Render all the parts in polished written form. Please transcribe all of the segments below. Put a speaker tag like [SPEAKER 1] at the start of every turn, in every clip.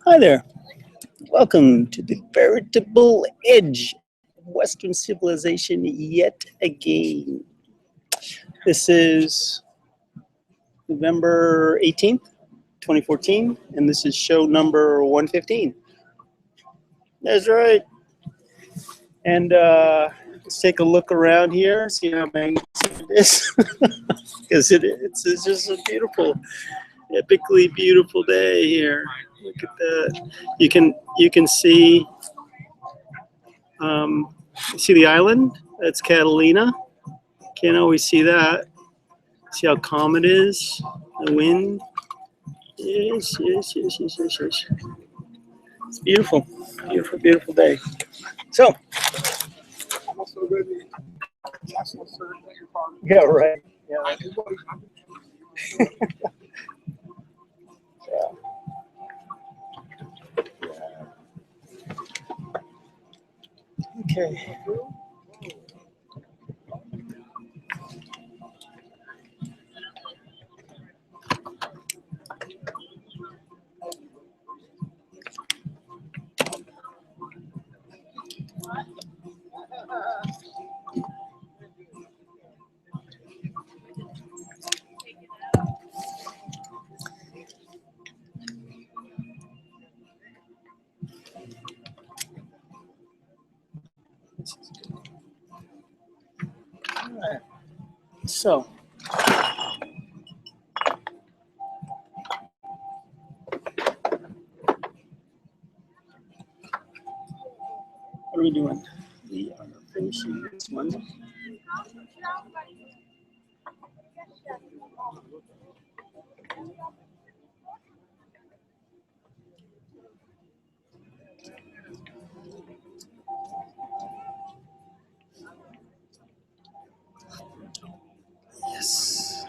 [SPEAKER 1] Hi there. Welcome to the veritable edge of Western civilization yet again. This is November 18th, 2014, and this is show number 115. That's right. And let's take a look around here, see how magnificent it is. Because it's just a beautiful, epically beautiful day here. Look at that. You can see the island. That's Catalina. Can't always see that. See how calm it is. The wind. Yes. It's beautiful, beautiful, beautiful day. So. Yeah, right. Yeah. Okay. All right. So. What are we doing? We are finishing this one. Yes.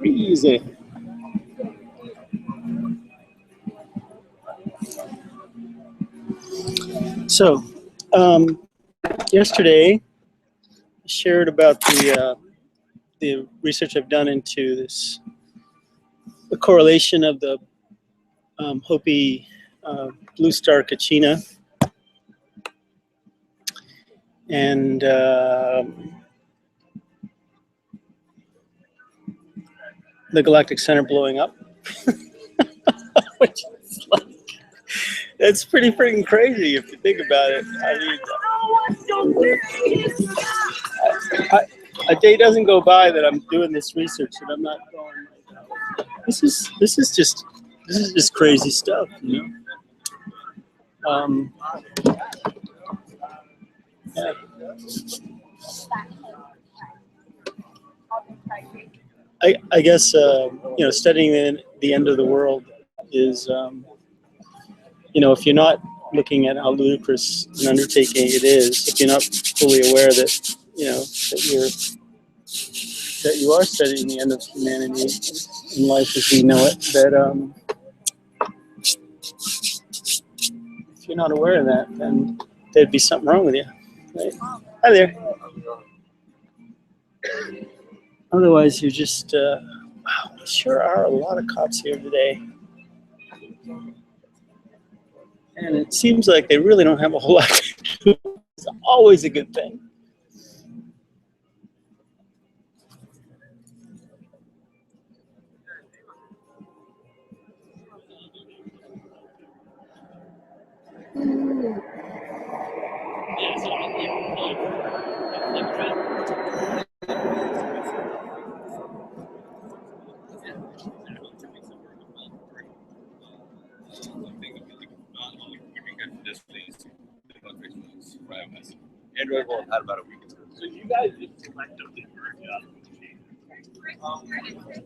[SPEAKER 1] Easy. So, yesterday, I shared about the research I've done into the correlation of the Hopi blue star Kachina and the galactic center blowing up. Which is like, it's pretty freaking crazy if you think about it. I mean, a day doesn't go by that I'm doing this research and I'm not going like, this is just crazy stuff, you know. Yeah. I guess you know, studying the end of the world is you know, if you're not looking at how ludicrous an undertaking it is, if you're not fully aware that, you know, that you are studying the end of humanity and life as we know it, that if you're not aware of that, then there'd be something wrong with you. Right? Hi there. Otherwise, you're just, wow, there sure are a lot of cops here today. And it seems like they really don't have a whole lot to do. It's always a good thing.
[SPEAKER 2] Android will have had about a week.
[SPEAKER 3] So you guys just selectively merge up.
[SPEAKER 4] It makes me realize, like,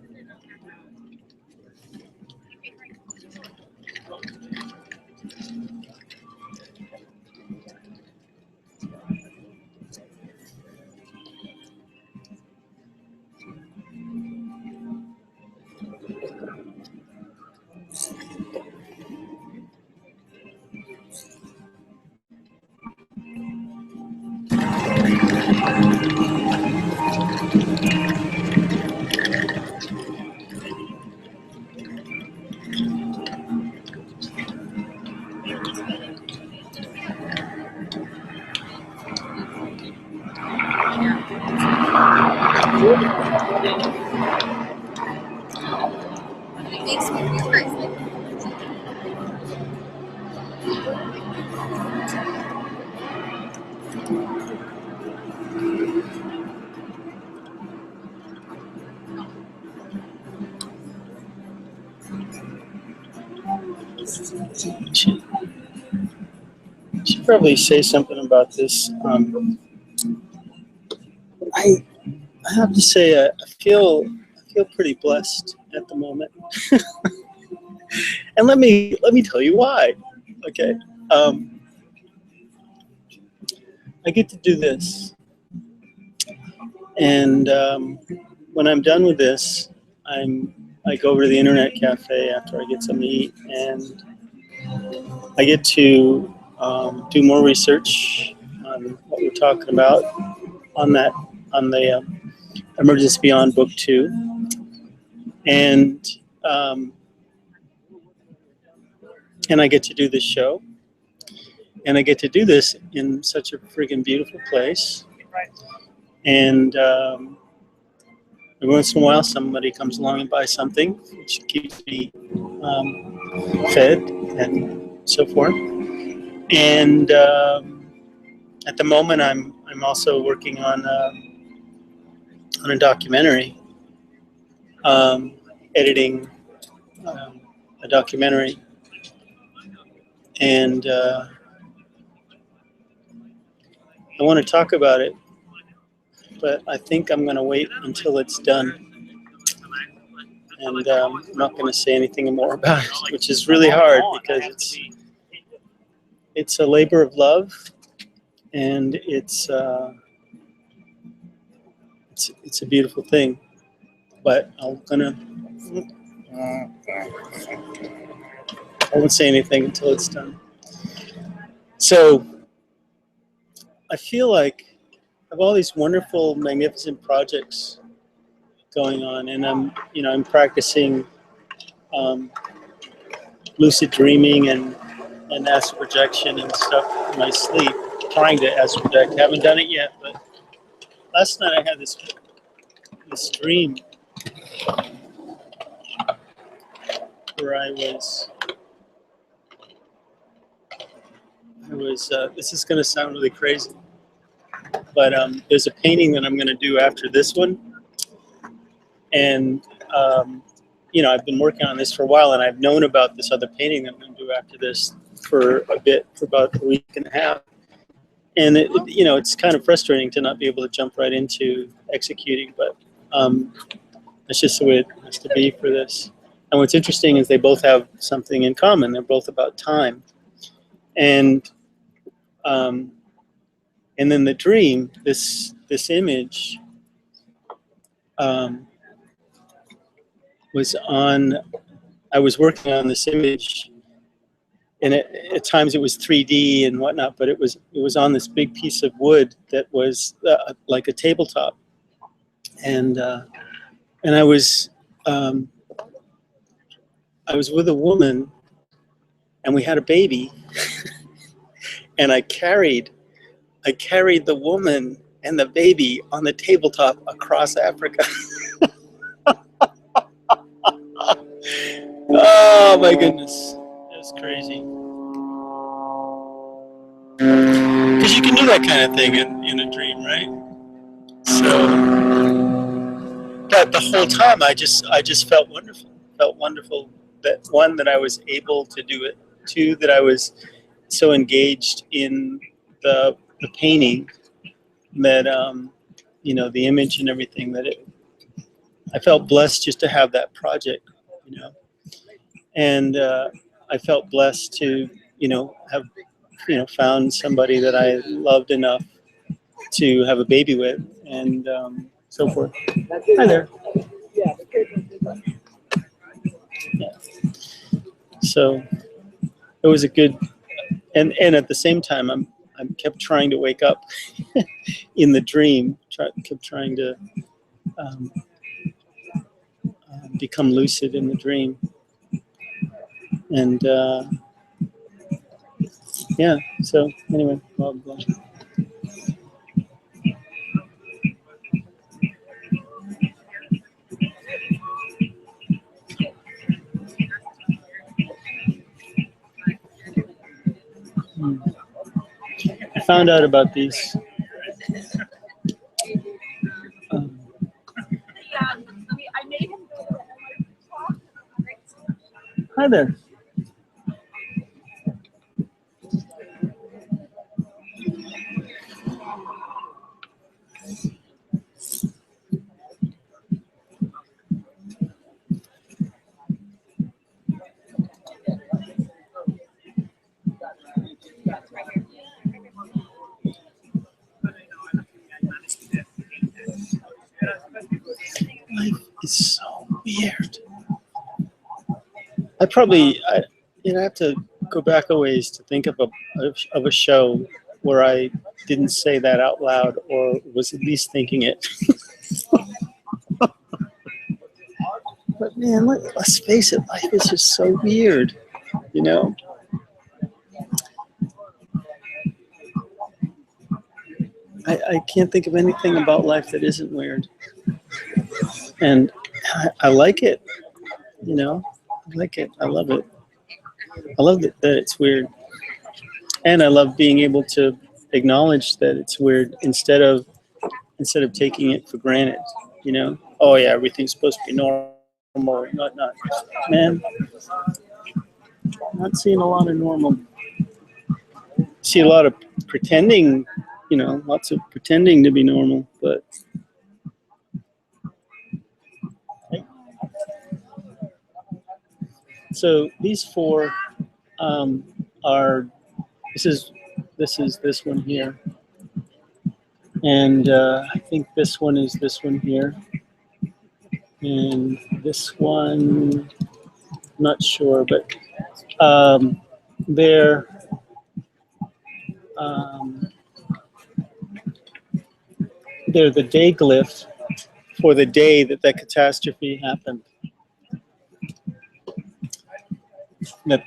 [SPEAKER 1] Should probably say something about this. I have to say I feel pretty blessed at the moment, and let me tell you why. Okay, I get to do this, and when I'm done with this, I go over to the internet cafe after I get something to eat, and I get to do more research on what we're talking about on the Emergence Beyond Book 2, and I get to do this show, and I get to do this in such a friggin' beautiful place, and every once in a while somebody comes along and buys something, which keeps me fed and so forth. And at the moment, I'm also working on a documentary, editing a documentary, and I want to talk about it, but I think I'm going to wait until it's done. And I'm not going to say anything more about it, which is really hard because it's a labor of love, and it's a beautiful thing. But I won't say anything until it's done. So I feel like I have all these wonderful, magnificent projects going on, and I'm practicing lucid dreaming and astral projection and stuff in my sleep, trying to astral project. Haven't done it yet, but last night I had this dream where I was this is going to sound really crazy, but there's a painting that I'm going to do after this one, and I've been working on this for a while, and I've known about this other painting that I'm going to do after this for about a week and a half, and it's kind of frustrating to not be able to jump right into executing, but that's just the way it has to be for this. And what's interesting is they both have something in common. They're both about time, and then the dream, this image was on. I was working on this image, and at times it was 3D and whatnot, but it was on this big piece of wood that was like a tabletop, and I was with a woman, and we had a baby, and I carried the woman and the baby on the tabletop across Africa. Oh my goodness, that's crazy. Because you can do that kind of thing in a dream, right? So, but the whole time I just felt wonderful. Felt wonderful that one, that I was able to do it. Two, that I was so engaged in the painting that you know, the image and everything, that I felt blessed just to have that project, you know, and I felt blessed to, you know, have, you know, found somebody that I loved enough to have a baby with, and so forth. Hi there. Yeah. So it was a good, and at the same time, I kept trying to wake up in the dream. Kept trying to become lucid in the dream, and yeah. So anyway, blah blah. I found out about these. Hi there. Life is so weird. You know, I have to go back a ways to think of a show where I didn't say that out loud, or was at least thinking it. But man, let's face it, life is just so weird, you know? I can't think of anything about life that isn't weird. And I like it, you know? I like it. I love it. I love that it's weird. And I love being able to acknowledge that it's weird instead of taking it for granted, you know? Oh yeah, everything's supposed to be normal and whatnot. Man, I'm not seeing a lot of normal. See a lot of pretending, you know, lots of pretending to be normal, but so these four are, this is this one here, and I think this one is this one here, and this one, I'm not sure, but they're the day glyph for the day that catastrophe happened. That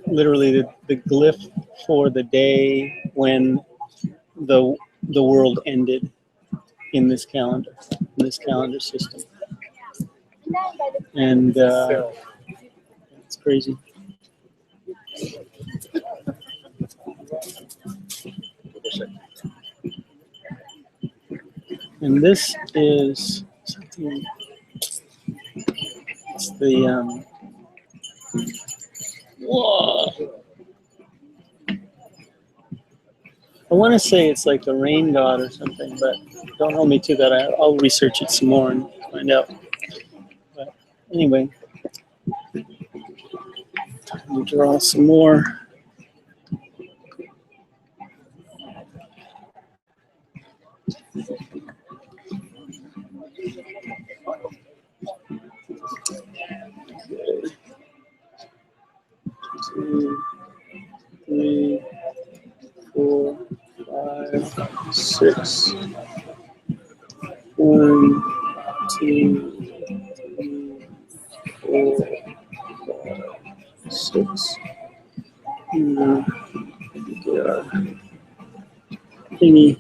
[SPEAKER 1] literally the glyph for the day when the world ended in this calendar system, and it's crazy. And this is something. It's the whoa. I want to say it's like the rain god or something, but don't hold me to that. I'll research it some more and find out. But anyway, time to draw some more. Two, three, 4, 5, 6. 1, 2, 3, 4, 5, 6. Thingy.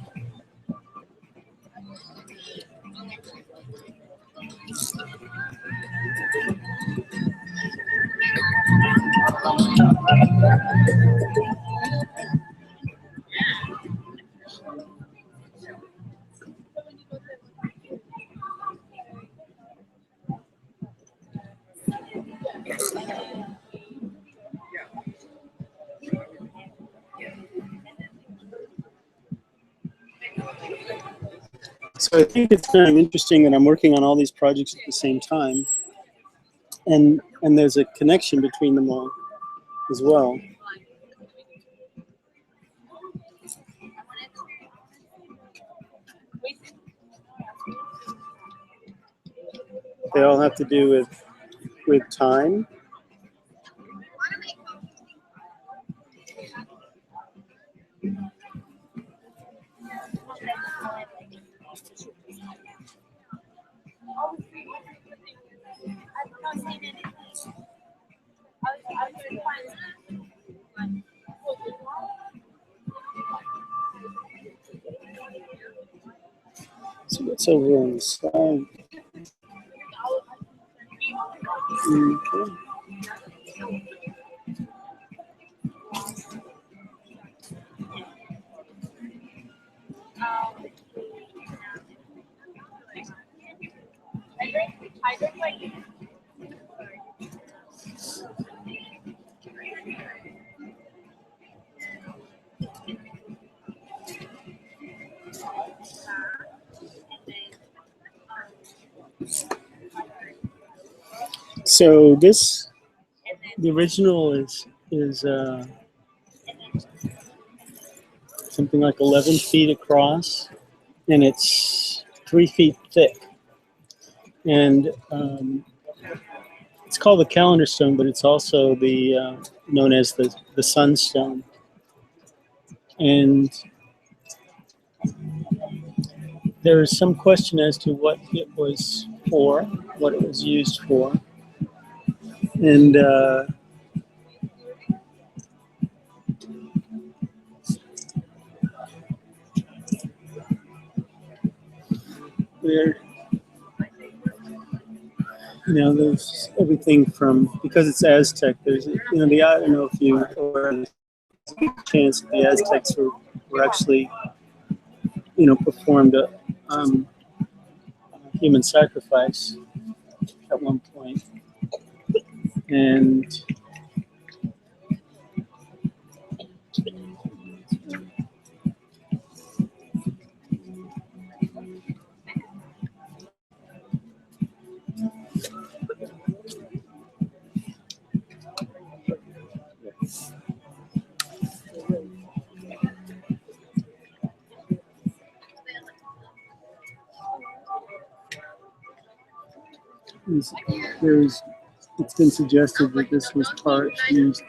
[SPEAKER 1] So I think it's kind of interesting that I'm working on all these projects at the same time, and there's a connection between them all as well. They all have to do with time. So what's over on the side? Okay. So this, the original is something like 11 feet across, and it's 3 feet thick. And it's called the calendar stone, but it's also the known as the sunstone. And there is some question as to what it was for, what it was used for. And there's everything from, because it's Aztec, there's, I don't know if you or there's a chance that the Aztecs were actually, performed a human sacrifice at one point. And it's been suggested that this was used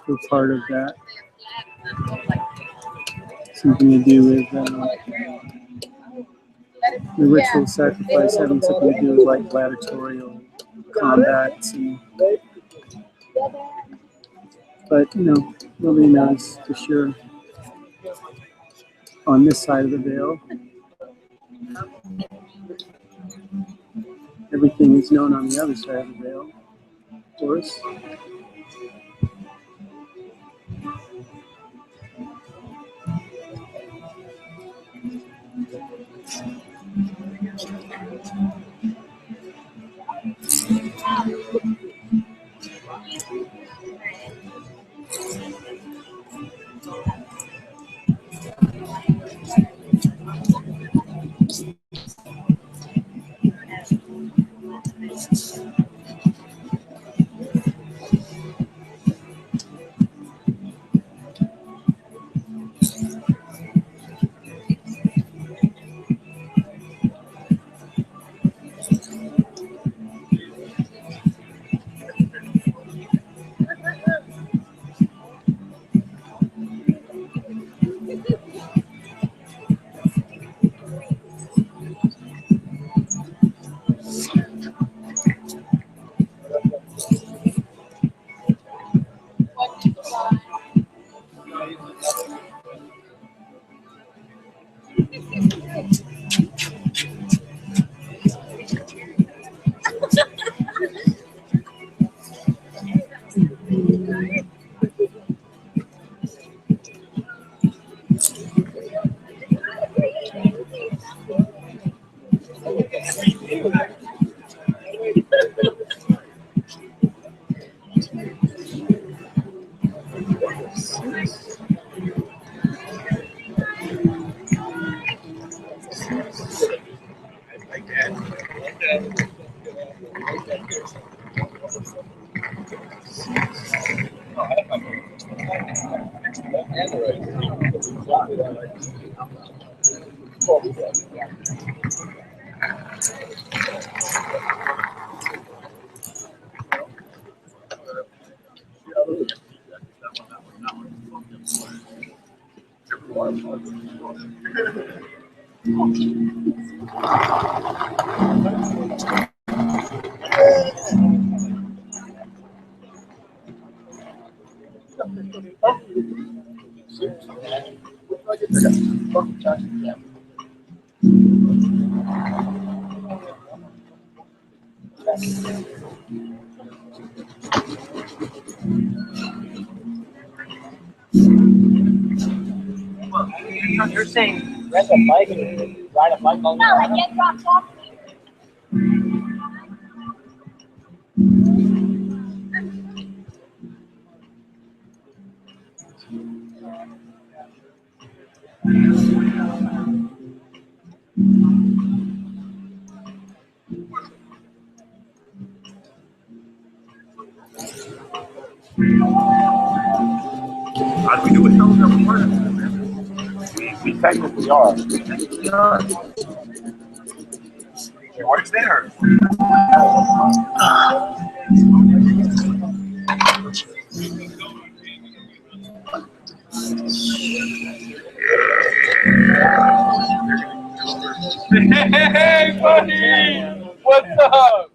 [SPEAKER 1] for part of that. Something to do with the ritual sacrifice, having something to do with like gladiatorial combats. But nobody knows for sure on this side of the veil. Everything is known on the other side of the veil, of course.
[SPEAKER 2] You're saying rent a bike and ride a bike all the
[SPEAKER 4] No, I
[SPEAKER 2] time?
[SPEAKER 4] get dropped off.
[SPEAKER 3] How do we do it? Tell us how we part of it.
[SPEAKER 2] We technically are.
[SPEAKER 3] What's there?
[SPEAKER 2] Hey, buddy! What's up?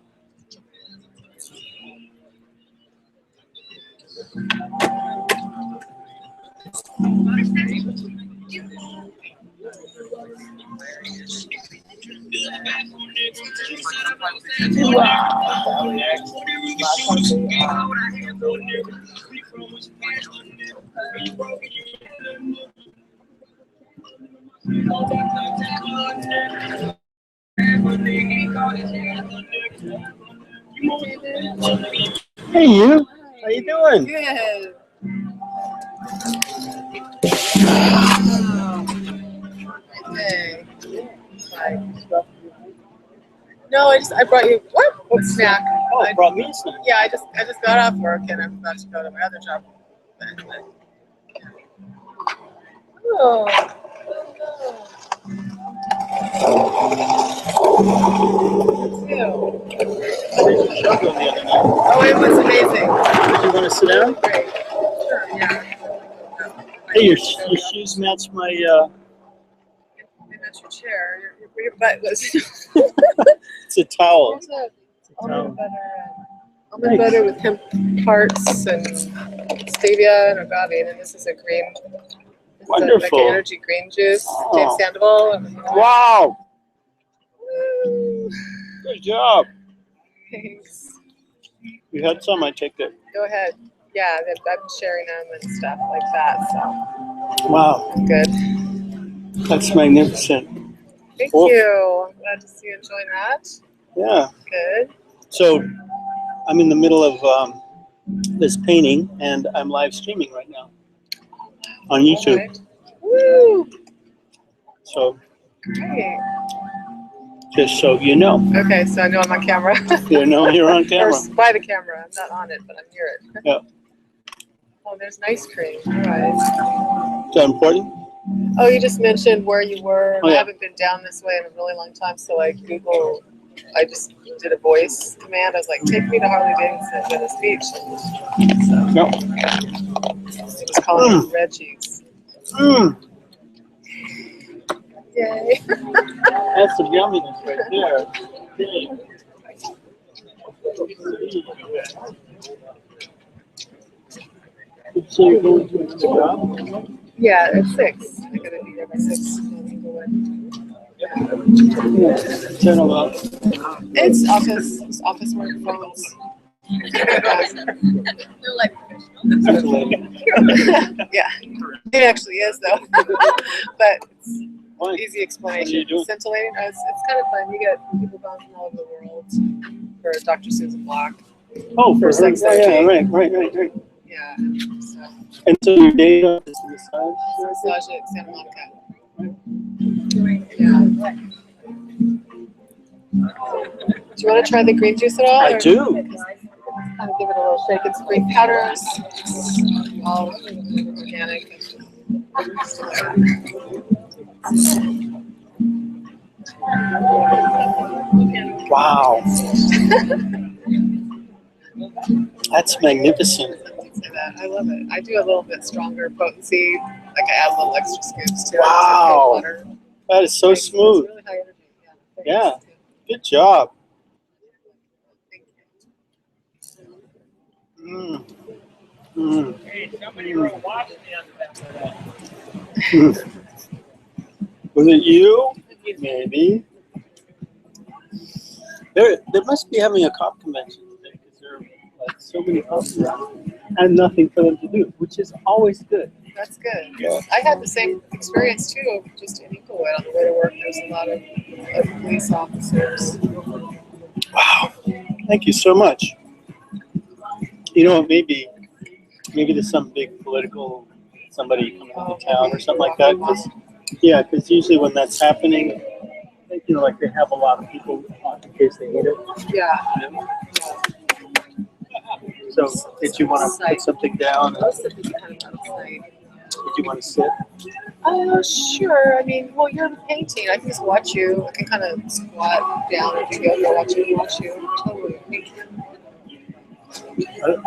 [SPEAKER 1] Hey, you. How you doing?
[SPEAKER 5] Good. Okay. Bye. No, I brought you what snack?
[SPEAKER 1] Oh, it brought me a snack.
[SPEAKER 5] Yeah, I just got off work and I'm about to go to my other job. Oh. Ew. Oh, it was amazing.
[SPEAKER 1] Did you want to sit down?
[SPEAKER 5] Great. Sure, yeah.
[SPEAKER 1] Hey, your shoes match my.
[SPEAKER 5] Maybe that's your chair. Your butt was.
[SPEAKER 1] It's a towel.
[SPEAKER 5] What's that?
[SPEAKER 1] Towel.
[SPEAKER 5] Almond butter with hemp parts and stevia and agave, and this is a green. This
[SPEAKER 1] Wonderful.
[SPEAKER 5] Is like an energy green juice.
[SPEAKER 1] Oh.
[SPEAKER 5] James Sandoval. And,
[SPEAKER 1] Wow.
[SPEAKER 5] Woo.
[SPEAKER 1] Good job.
[SPEAKER 5] Thanks.
[SPEAKER 1] You had some. I take it.
[SPEAKER 5] Go ahead. Yeah, I'm sharing them and stuff like that. So
[SPEAKER 1] Wow.
[SPEAKER 5] good.
[SPEAKER 1] That's magnificent.
[SPEAKER 5] Thank
[SPEAKER 1] Cool.
[SPEAKER 5] you. I'm glad to see you enjoying that.
[SPEAKER 1] Yeah.
[SPEAKER 5] Good.
[SPEAKER 1] So I'm in the middle of this painting, and I'm live streaming right now on YouTube.
[SPEAKER 5] Right. Woo!
[SPEAKER 1] So
[SPEAKER 5] Great.
[SPEAKER 1] just so you know,
[SPEAKER 5] Okay, so I know I'm on camera.
[SPEAKER 1] you know you're on camera.
[SPEAKER 5] Or by the camera. I'm not on it, but I'm near it.
[SPEAKER 1] Yeah.
[SPEAKER 5] Oh, there's ice cream. All right.
[SPEAKER 1] Is that important?
[SPEAKER 5] Oh, you just mentioned where you were.
[SPEAKER 1] Oh, yeah.
[SPEAKER 5] I haven't been down this way in a really long time, so I just did a voice command. I was like, take me to Harley Davidson, Venice Beach. And so
[SPEAKER 1] No.
[SPEAKER 5] it was calling it Reggie's.
[SPEAKER 1] Mm,
[SPEAKER 5] Yay.
[SPEAKER 1] that's some yumminess right there. Okay. So you're going to the job?
[SPEAKER 5] Yeah, at 6. I gotta be there by 6.
[SPEAKER 1] Turn about.
[SPEAKER 5] It's office work, phones.
[SPEAKER 4] They're like
[SPEAKER 5] Yeah, it actually is though. But it's
[SPEAKER 1] Why?
[SPEAKER 5] easy
[SPEAKER 1] What are
[SPEAKER 5] explanation.
[SPEAKER 1] you doing?
[SPEAKER 5] Scintillating. It's kind of fun. You get people going from all over the world for Dr. Susan Block.
[SPEAKER 1] Oh, for
[SPEAKER 5] sex
[SPEAKER 1] her. Yeah,
[SPEAKER 5] therapy.
[SPEAKER 1] right.
[SPEAKER 5] Yeah. So
[SPEAKER 1] And so your day job is massage?
[SPEAKER 5] massage at Santa Monica. Yeah. Do you want to try the green juice at all?
[SPEAKER 1] I
[SPEAKER 5] or-
[SPEAKER 1] do.
[SPEAKER 5] I'll give it a little shake. It's green powders. It's all organic.
[SPEAKER 1] Wow. That's magnificent.
[SPEAKER 5] Say that. I love it. I do a little bit stronger potency. Like I add a little extra scoops to it.
[SPEAKER 1] Wow.
[SPEAKER 5] It's butter.
[SPEAKER 1] That is so
[SPEAKER 5] Like,
[SPEAKER 1] smooth.
[SPEAKER 5] It's really high energy.
[SPEAKER 1] Yeah.
[SPEAKER 5] Thanks.
[SPEAKER 1] Good job.
[SPEAKER 5] Thank you.
[SPEAKER 1] Mm. Mm.
[SPEAKER 2] Hey, somebody wrote Washington on that.
[SPEAKER 1] Mm. Was it you? Maybe. There must be having a cop convention today because there are like so many cops around and nothing for them to do, which is always good.
[SPEAKER 5] That's good.
[SPEAKER 1] Yeah.
[SPEAKER 5] I had the same experience too, just in Inglewood on the way to work. There's a lot of police officers.
[SPEAKER 1] Wow. Thank you so much. You know, maybe there's some big political somebody coming into town or something like that. Because usually when that's happening, you know, like they have a lot of people in case they need it.
[SPEAKER 5] Yeah.
[SPEAKER 1] You know? So did you want to put something down?
[SPEAKER 5] Most of it's kind of out of sight.
[SPEAKER 1] Did you want to sit?
[SPEAKER 5] Sure. I mean, well, you're painting. I can just watch you. I can kind of squat down if you go watch you. Totally.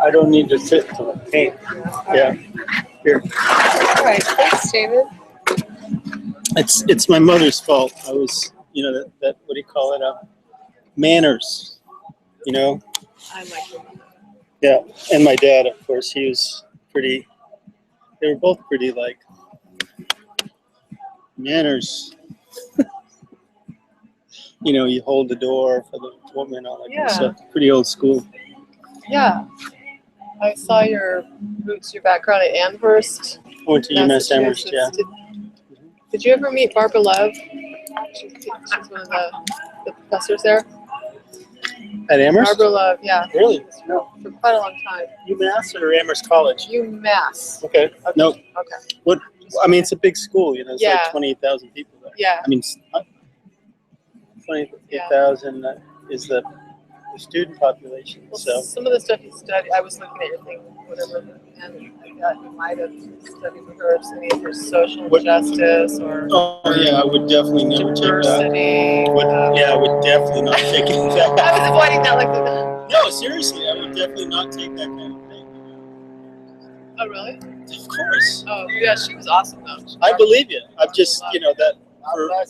[SPEAKER 1] I don't need to sit to paint. Yeah. Here.
[SPEAKER 5] All right. Thanks, David.
[SPEAKER 1] It's my mother's fault. I was, you know, that what do you call it? Manners. You know.
[SPEAKER 5] I like your mother.
[SPEAKER 1] Yeah, and my dad, of course, he was pretty. They were both pretty like manners. You know, you hold the door for the woman, all that kind of stuff. Pretty old school.
[SPEAKER 5] Yeah. I saw your roots, your background at Amherst.
[SPEAKER 1] I went to UMass Amherst, yeah.
[SPEAKER 5] Did you ever meet Barbara Love? She's one of the professors there.
[SPEAKER 1] At Amherst?
[SPEAKER 5] Barbara Love, yeah.
[SPEAKER 1] Really?
[SPEAKER 5] No. For quite a long time.
[SPEAKER 1] UMass or Amherst College?
[SPEAKER 5] UMass.
[SPEAKER 1] Okay. No.
[SPEAKER 5] Okay.
[SPEAKER 1] What? I mean, it's a big school. You know, it's
[SPEAKER 5] Yeah.
[SPEAKER 1] like 28,000 people there.
[SPEAKER 5] Yeah.
[SPEAKER 1] I mean, 28,000 is the student population.
[SPEAKER 5] Well,
[SPEAKER 1] So.
[SPEAKER 5] some of the stuff you studied, I was looking at your thing, whatever, and I thought you might have studied with her, studying for social justice or
[SPEAKER 1] Oh yeah, I would definitely never take that.
[SPEAKER 5] diversity.
[SPEAKER 1] I would definitely not take that.
[SPEAKER 5] I was avoiding that like that.
[SPEAKER 1] No, seriously, I would definitely not take that kind of thing.
[SPEAKER 5] Oh, really?
[SPEAKER 1] Of course.
[SPEAKER 5] Oh, yeah, she was awesome, though.
[SPEAKER 1] I believe you. I'm just, you know, that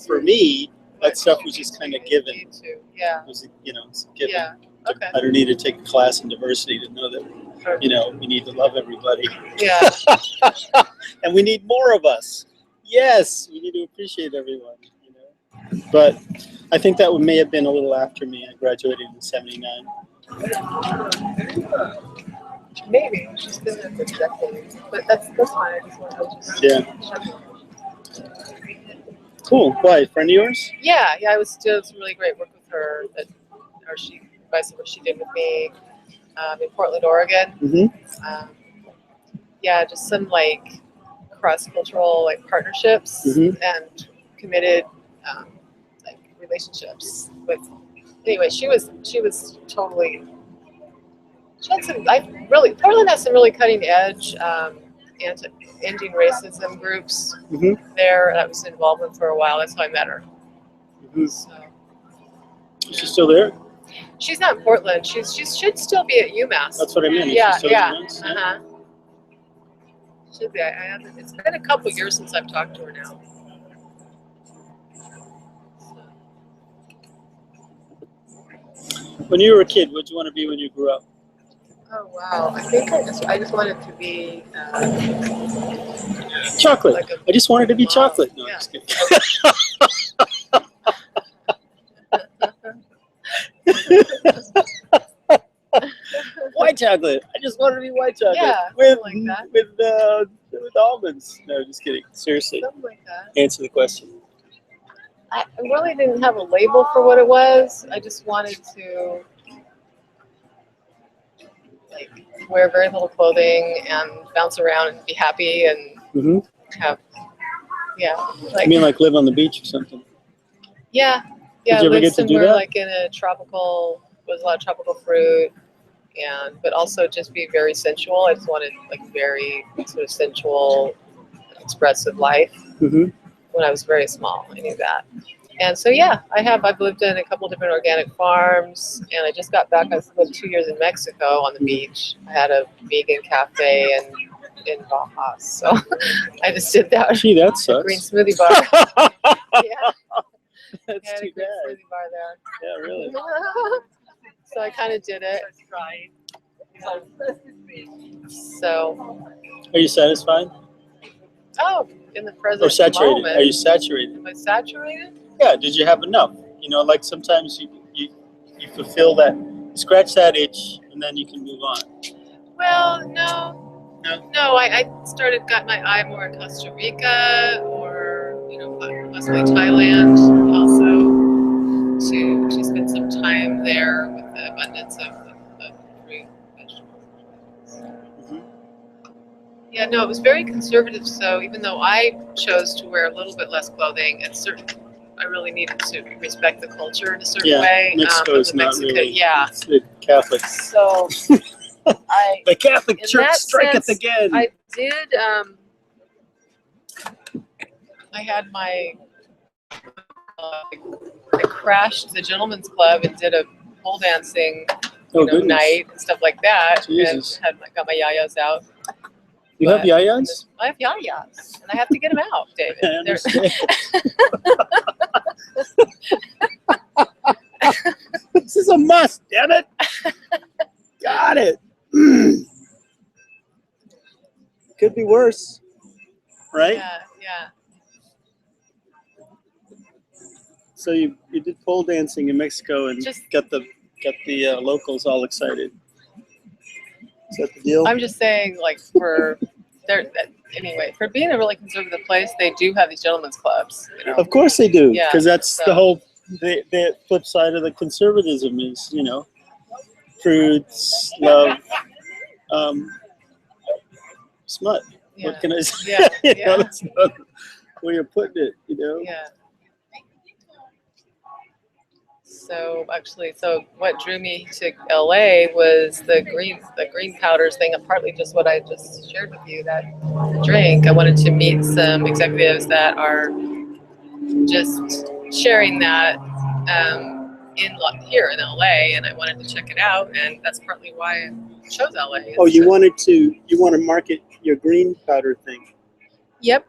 [SPEAKER 1] for me, that stuff was just kind of given.
[SPEAKER 5] Me too. Yeah.
[SPEAKER 1] It was, you know, it's given.
[SPEAKER 5] Yeah. Okay.
[SPEAKER 1] I don't need to take a class in diversity to know that, you know, we need to love everybody.
[SPEAKER 5] Yeah.
[SPEAKER 1] And we need more of us. Yes, we need to appreciate everyone, you know. But I think that may have been a little after me. I graduated in '79.
[SPEAKER 5] Maybe. She's been there for decades. But that's fine. I just wanted to
[SPEAKER 1] Yeah. Cool. Why? Friend of yours?
[SPEAKER 5] Yeah, it was really great work with her. Vice what she did with me in Portland, Oregon.
[SPEAKER 1] Mm-hmm.
[SPEAKER 5] Yeah, just some like cross-cultural like partnerships and committed like relationships with. Anyway, she was totally. She had some. Portland has some really cutting edge ending racism groups there, and I was involved with for a while. That's how I met her. So,
[SPEAKER 1] Is she still there?
[SPEAKER 5] she's not in Portland. She should still be at UMass.
[SPEAKER 1] That's what I mean.
[SPEAKER 5] Yeah,
[SPEAKER 1] Still
[SPEAKER 5] yeah.
[SPEAKER 1] at UMass?
[SPEAKER 5] Should be. I haven't. It's been a couple years since I've talked to her now.
[SPEAKER 1] When you were a kid, what did you want to be when you grew up?
[SPEAKER 5] Oh wow! I think I just wanted to be
[SPEAKER 1] Chocolate.
[SPEAKER 5] like
[SPEAKER 1] I just wanted to be
[SPEAKER 5] mom.
[SPEAKER 1] chocolate. No,
[SPEAKER 5] Yeah.
[SPEAKER 1] I'm just kidding. White chocolate. I just wanted to be white chocolate.
[SPEAKER 5] Yeah,
[SPEAKER 1] with
[SPEAKER 5] something like that.
[SPEAKER 1] with almonds. No, just kidding. Seriously,
[SPEAKER 5] something like that.
[SPEAKER 1] answer the question.
[SPEAKER 5] I really didn't have a label for what it was. I just wanted to like wear very little clothing and bounce around and be happy and have
[SPEAKER 1] I mean, like live on the beach or something.
[SPEAKER 5] yeah, Yeah,
[SPEAKER 1] Did you ever
[SPEAKER 5] lived
[SPEAKER 1] get to do
[SPEAKER 5] somewhere
[SPEAKER 1] that?
[SPEAKER 5] like in a tropical, was a lot of tropical fruit, but also just be very sensual. I just wanted like very sort of sensual, expressive life.
[SPEAKER 1] Mm-hmm.
[SPEAKER 5] When I was very small, I knew that. And so yeah, I've lived in a couple different organic farms, and I just got back. I lived 2 years in Mexico on the beach. I had a vegan cafe in Baja, so I just did that.
[SPEAKER 1] Gee, that
[SPEAKER 5] Green
[SPEAKER 1] sucks.
[SPEAKER 5] smoothie bar. Yeah,
[SPEAKER 1] That's
[SPEAKER 5] I had a
[SPEAKER 1] too
[SPEAKER 5] green
[SPEAKER 1] bad.
[SPEAKER 5] smoothie bar there.
[SPEAKER 1] Yeah, really.
[SPEAKER 5] So I kind of did it. So,
[SPEAKER 1] Are you satisfied
[SPEAKER 5] oh, in the present
[SPEAKER 1] or saturated?
[SPEAKER 5] moment.
[SPEAKER 1] Are you saturated?
[SPEAKER 5] Am I saturated?
[SPEAKER 1] Yeah. Did you have enough? You know, like sometimes you fulfill that, you scratch that itch, and then you can move on.
[SPEAKER 5] Well, no. I got my eye more in Costa Rica or possibly Thailand also to spend some time there with the abundance of fruit, vegetables.
[SPEAKER 1] Mm-hmm.
[SPEAKER 5] Yeah, no, it was very conservative. So even though I chose to wear a little bit less clothing, I really needed to respect the culture in a certain way.
[SPEAKER 1] Mexico is not really.
[SPEAKER 5] Yeah.
[SPEAKER 1] It's the Catholic.
[SPEAKER 5] So
[SPEAKER 1] The Catholic
[SPEAKER 5] in
[SPEAKER 1] Church
[SPEAKER 5] that
[SPEAKER 1] striketh
[SPEAKER 5] sense,
[SPEAKER 1] again.
[SPEAKER 5] I did. I had my. I crashed the gentleman's club and did a pole dancing
[SPEAKER 1] Goodness.
[SPEAKER 5] night and stuff like that.
[SPEAKER 1] Jesus.
[SPEAKER 5] And got my yayas out.
[SPEAKER 1] You have yayas?
[SPEAKER 5] I have yayas, and I have to get them out, David.
[SPEAKER 1] I understand. This is a must, damn it. Got it. Could be worse, right?
[SPEAKER 5] Yeah.
[SPEAKER 1] So you did pole dancing in Mexico and got the locals all excited. Is that the deal?
[SPEAKER 5] I'm just saying, like, anyway, for being a really conservative place, they do have these gentlemen's clubs.
[SPEAKER 1] Of course they do, because
[SPEAKER 5] Yeah,
[SPEAKER 1] that's the whole. The flip side of the conservatism is, fruits, love, smut.
[SPEAKER 5] Yeah.
[SPEAKER 1] What can I say?
[SPEAKER 5] Yeah.
[SPEAKER 1] That's not where you're putting it,
[SPEAKER 5] Yeah. So what drew me to LA was the green powders thing, and partly just what I just shared with you, that drink. I wanted to meet some executives that are just sharing that here in LA, and I wanted to check it out, and that's partly why I chose LA.
[SPEAKER 1] Oh, you want to market your green powder thing?
[SPEAKER 5] Yep.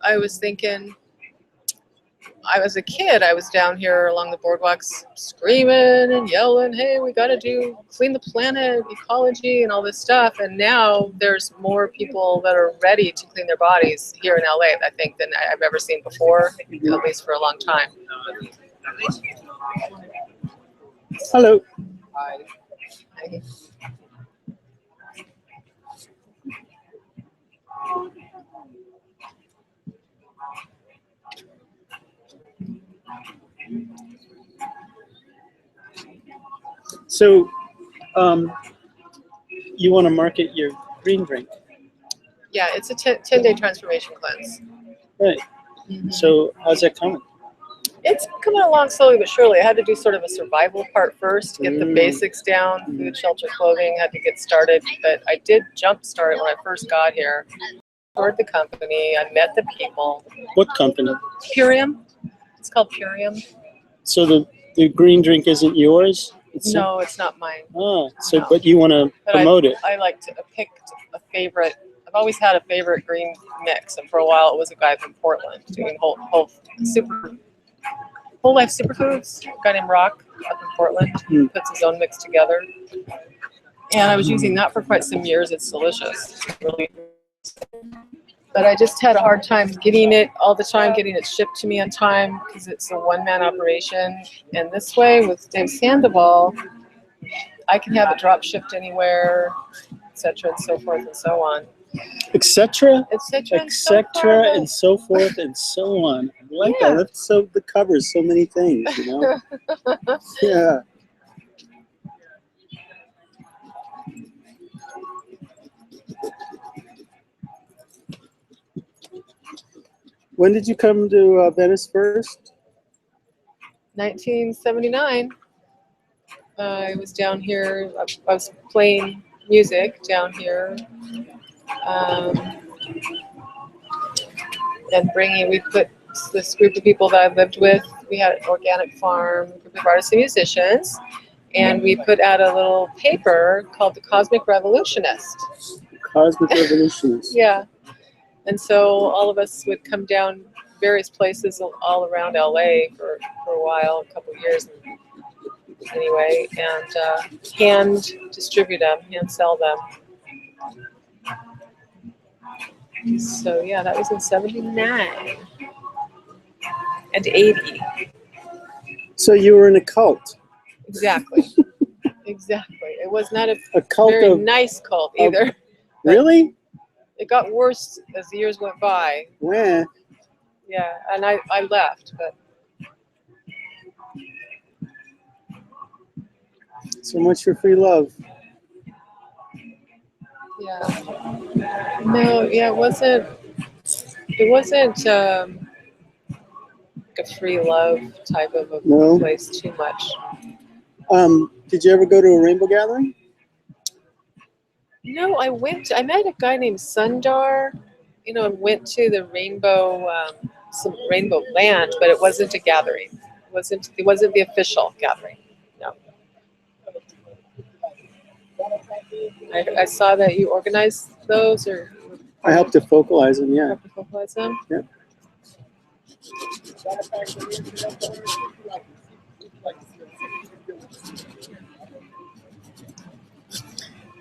[SPEAKER 5] I was thinking. I was a kid. I was down here along the boardwalks screaming and yelling, "Hey, we got to clean the planet, ecology, and all this stuff." And now there's more people that are ready to clean their bodies here in LA, I think, than I've ever seen before, at least for a long time.
[SPEAKER 1] Hello.
[SPEAKER 5] Hi.
[SPEAKER 1] So, you want to market your green drink?
[SPEAKER 5] Yeah, it's a 10-day transformation cleanse.
[SPEAKER 1] Right.
[SPEAKER 5] Mm-hmm.
[SPEAKER 1] So, how's that coming?
[SPEAKER 5] It's coming along slowly but surely. I had to do sort of a survival part first, get the basics down, food, shelter, clothing, had to get started. But I did jumpstart it when I first got here. Toured the company, I met the people.
[SPEAKER 1] What company?
[SPEAKER 5] Purium. It's called Purium.
[SPEAKER 1] So the green drink isn't yours?
[SPEAKER 5] No, it's not mine.
[SPEAKER 1] No. But you want to
[SPEAKER 5] promote
[SPEAKER 1] it?
[SPEAKER 5] I like to pick a favorite. I've always had a favorite green mix, and for a while it was a guy from Portland doing whole life superfoods. A guy named Rock up in Portland puts his own mix together, and I was using that for quite some years. It's delicious, really. But I just had a hard time getting it shipped to me on time because it's a one-man operation. And this way, with Dave Sandoval, I can have it drop shipped anywhere, etc., and so forth and so on.
[SPEAKER 1] Etc.
[SPEAKER 5] Etc.
[SPEAKER 1] And so forth and so on. I like that. That's that covers so many things, Yeah. When did you come to Venice first?
[SPEAKER 5] 1979. I was down here. I was playing music down here, and we put this group of people that I lived with. We had an organic farm, a group of artists and musicians, and we put out a little paper called The Cosmic Revolutionist.
[SPEAKER 1] Cosmic Revolutionist.
[SPEAKER 5] Yeah. And so all of us would come down various places all around LA for a while, a couple of years anyway, and hand distribute them, hand sell them. So yeah, that was in 79 and 80.
[SPEAKER 1] So you were in a cult.
[SPEAKER 5] Exactly. Exactly. It was not a
[SPEAKER 1] cult
[SPEAKER 5] very
[SPEAKER 1] of,
[SPEAKER 5] nice cult either.
[SPEAKER 1] Really?
[SPEAKER 5] It got worse as the years went by.
[SPEAKER 1] Yeah.
[SPEAKER 5] Yeah, and I left, but
[SPEAKER 1] so much for free love.
[SPEAKER 5] yeah. No, yeah, it wasn't like a free love type of a place too much.
[SPEAKER 1] Did you ever go to a rainbow gathering?
[SPEAKER 5] No, I met a guy named Sundar, and went to the rainbow, some rainbow land, but it wasn't a gathering. It wasn't the official gathering. No. I saw that you organized those, or
[SPEAKER 1] I helped to focalize them, yeah.
[SPEAKER 5] helped to focalize them?
[SPEAKER 1] Yeah.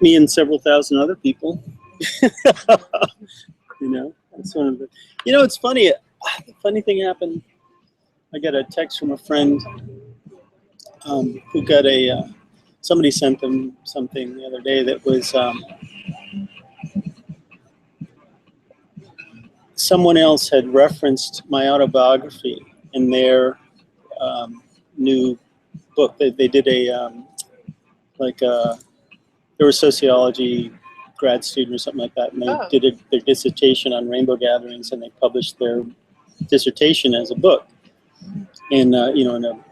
[SPEAKER 1] Me and several thousand other people. That's one of the. It's funny. The funny thing happened. I got a text from a friend who got somebody sent them something the other day that was someone else had referenced my autobiography in their new book. They did they were a sociology grad student or something like that, and they did their dissertation on rainbow gatherings, and they published their dissertation as a book in in a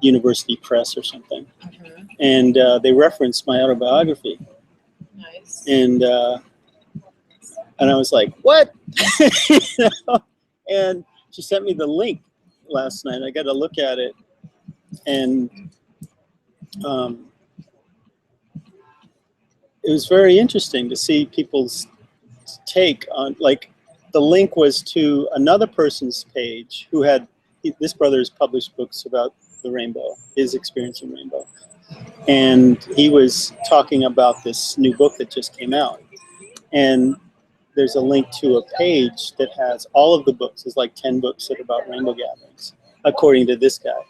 [SPEAKER 1] university press or something.
[SPEAKER 5] Mm-hmm.
[SPEAKER 1] And they referenced my autobiography.
[SPEAKER 5] Nice.
[SPEAKER 1] And I was like, what? And she sent me the link last night. I got to look at it, and it was very interesting to see people's take on, the link was to another person's page who had, this brother has published books about the rainbow, his experience in rainbow. And he was talking about this new book that just came out. And there's a link to a page that has all of the books. There's like 10 books that are about rainbow gatherings, according to this guy.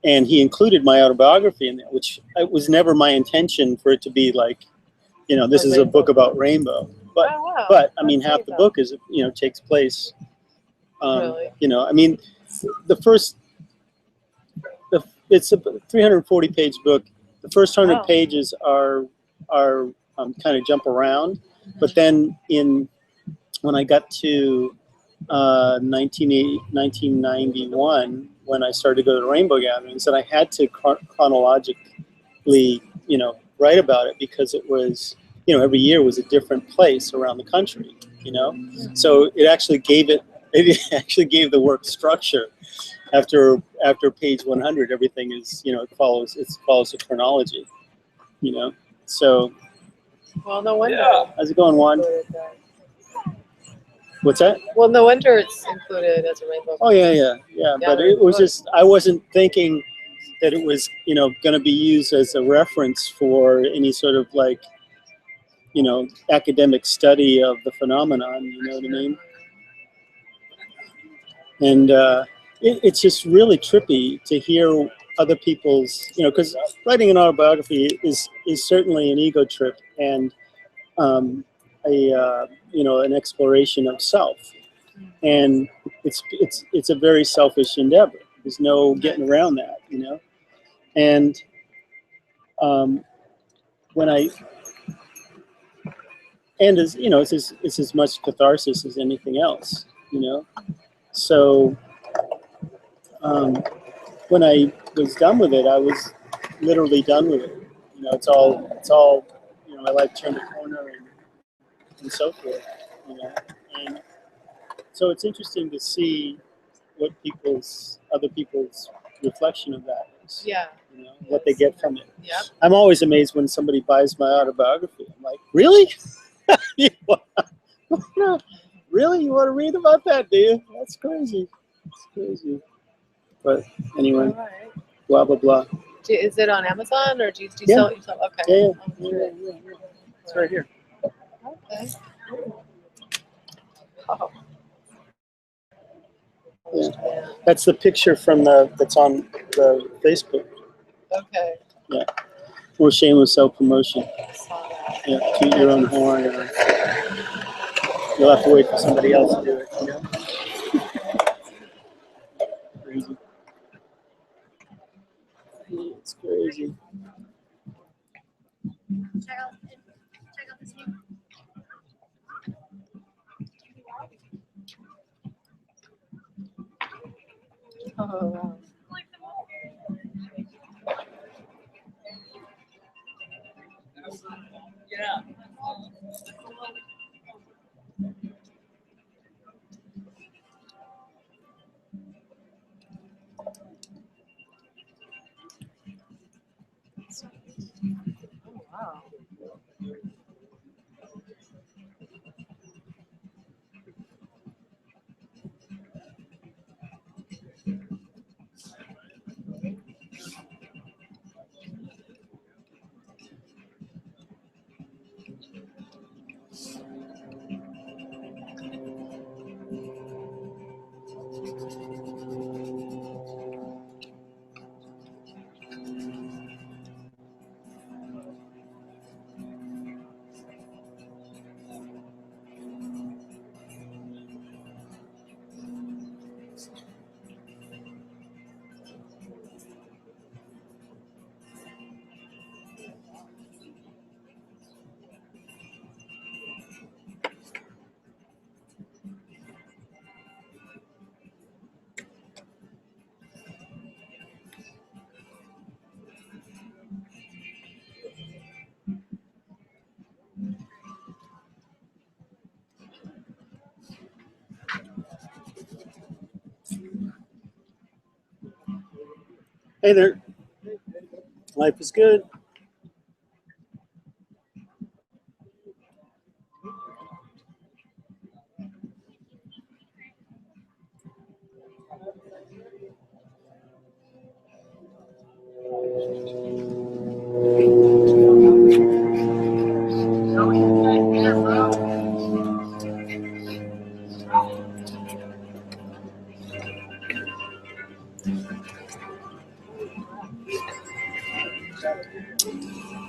[SPEAKER 1] And he included my autobiography in there, which it was never my intention for it to be like, this is a book about rainbow. But, I mean, half the book is, takes place,
[SPEAKER 5] Really?
[SPEAKER 1] It's a 340-page book. The first 100 pages are kind of jump around. Mm-hmm. But then when I got to 1991, when I started to go to rainbow gatherings, and I had to chronologically, write about it, because it was, every year was a different place around the country, So it actually gave the work structure. After page 100, everything is, it follows a chronology, So.
[SPEAKER 5] Well, no wonder.
[SPEAKER 1] Yeah. How's it going, Juan? What's that?
[SPEAKER 5] Well, no wonder it's included as a rainbow.
[SPEAKER 1] Oh yeah. But it was just, I wasn't thinking that it was, going to be used as a reference for any sort of academic study of the phenomenon. You know what I mean? And it's just really trippy to hear other people's, because writing an autobiography is certainly an ego trip and an exploration of self, and it's a very selfish endeavor. There's no getting around that, And it's as much catharsis as anything else, So when I was done with it, I was literally done with it. You know, it's all. You know, my life turned a corner and so forth. You know, and so it's interesting to see what other people's reflection of that is.
[SPEAKER 5] Yeah.
[SPEAKER 1] You know, what they get from it.
[SPEAKER 5] Yep.
[SPEAKER 1] I'm always amazed when somebody buys my autobiography. I'm like, really? Really? You want to read about that, do you? That's crazy. It's crazy. But anyway,
[SPEAKER 5] All right.
[SPEAKER 1] blah, blah, blah.
[SPEAKER 5] Is it on Amazon or do you
[SPEAKER 1] Yeah.
[SPEAKER 5] sell it yourself? Okay.
[SPEAKER 1] Yeah. It's right here.
[SPEAKER 5] Okay. Oh.
[SPEAKER 1] Yeah. That's the picture from that's on the Facebook.
[SPEAKER 5] Okay.
[SPEAKER 1] Yeah. For shameless self-promotion.
[SPEAKER 5] I saw that.
[SPEAKER 1] Yeah. Toot your own horn. Or you'll have to wait for somebody else to do it. You know? Crazy. It's crazy.
[SPEAKER 4] Check out this new.
[SPEAKER 5] Oh, wow. Oh, wow.
[SPEAKER 1] Hey there. Life is good.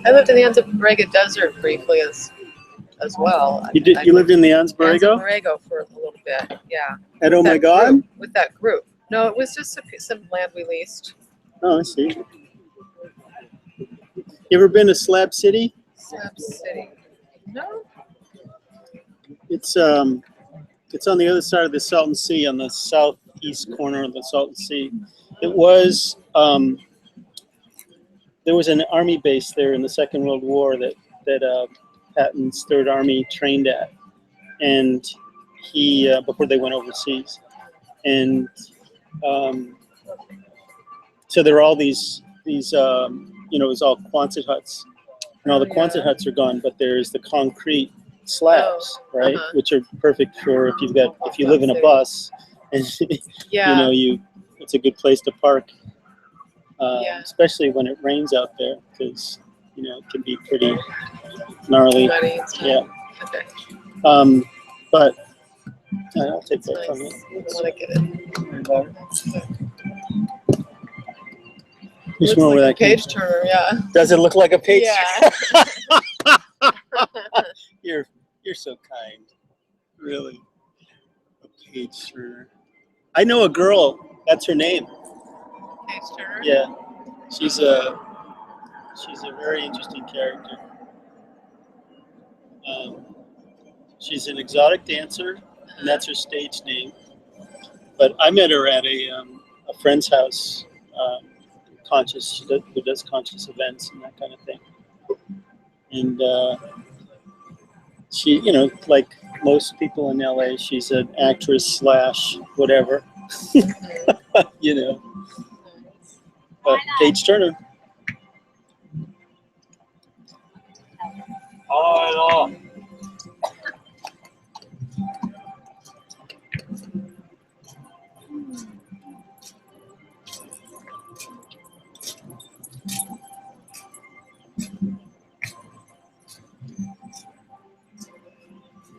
[SPEAKER 5] I lived in the Anza-Borrego Desert briefly as well.
[SPEAKER 1] You did. You lived in the Anza-Borrego?
[SPEAKER 5] Anza-Borrego for a little bit, yeah.
[SPEAKER 1] At Oh My
[SPEAKER 5] That
[SPEAKER 1] God?
[SPEAKER 5] group, with that group. No, it was just some land we leased.
[SPEAKER 1] Oh, I see. You ever been to Slab City?
[SPEAKER 5] Slab City. No?
[SPEAKER 1] It's on the other side of the Salton Sea, on the southeast corner of the Salton Sea. It was there was an army base there in the Second World War that Patton's Third Army trained at, and he before they went overseas, and so there are all these you know, it was all Quonset huts, and all the Quonset huts are gone, but there's the concrete slabs, right, which are perfect for if you live in a bus, and
[SPEAKER 5] Yeah.
[SPEAKER 1] you know it's a good place to park,
[SPEAKER 5] Yeah.
[SPEAKER 1] especially when it rains out there, because you know it can be pretty gnarly.
[SPEAKER 5] Muddy and stuff.
[SPEAKER 1] Yeah.
[SPEAKER 5] Okay.
[SPEAKER 1] But I'll take that
[SPEAKER 5] Nice.
[SPEAKER 1] from you.
[SPEAKER 5] I want to get it.
[SPEAKER 1] You
[SPEAKER 5] Looks
[SPEAKER 1] smell
[SPEAKER 5] like
[SPEAKER 1] where
[SPEAKER 5] a
[SPEAKER 1] that came
[SPEAKER 5] page turner, yeah.
[SPEAKER 1] Does it look like a page?
[SPEAKER 5] Yeah.
[SPEAKER 1] You're so kind. Really. A page turner. I know a girl. That's her name.
[SPEAKER 5] Page turner?
[SPEAKER 1] Yeah. She's a very interesting character. She's an exotic dancer, and that's her stage name. But I met her at a friend's house conscious, who does conscious events and that kind of thing. And she, you know, like most people in LA, she's an actress slash whatever, you know. But Paige Turner.
[SPEAKER 2] Oh, no.